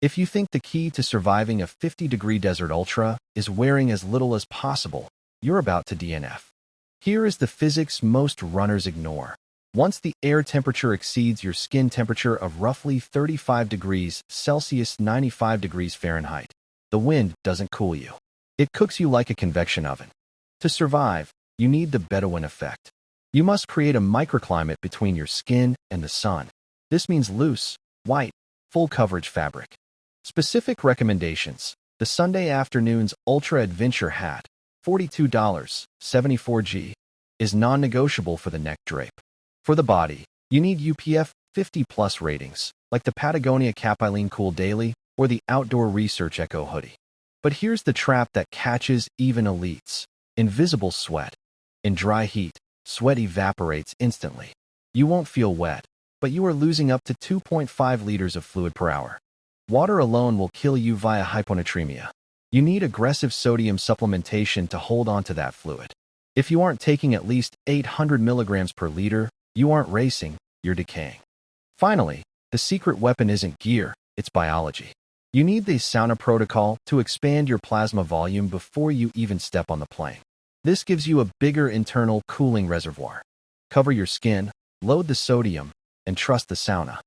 If you think the key to surviving a 50-degree desert ultra is wearing as little as possible, you're about to DNF. Here is the physics most runners ignore. Once the air temperature exceeds your skin temperature of roughly 35 degrees Celsius 95 degrees Fahrenheit, the wind doesn't cool you. It cooks you like a convection oven. To survive, you need the Bedouin Effect. You must create a microclimate between your skin and the sun. This means loose, white, full coverage fabric. Specific recommendations: the Sunday Afternoon's Ultra Adventure Hat, $42, 74G, is non-negotiable for the neck drape. For the body, you need UPF 50+ ratings, like the Patagonia Capilene Cool Daily or the Outdoor Research Eco Hoodie. But here's the trap that catches even elites: invisible sweat. In dry heat, sweat evaporates instantly. You won't feel wet, but you are losing up to 2.5 liters of fluid per hour. Water alone will kill you via hyponatremia. You need aggressive sodium supplementation to hold on to that fluid. If you aren't taking at least 800 milligrams per liter, you aren't racing, you're decaying. Finally, the secret weapon isn't gear, it's biology. You need the Sauna Protocol to expand your plasma volume before you even step on the plane. This gives you a bigger internal cooling reservoir. Cover your skin, load the sodium, and trust the sauna.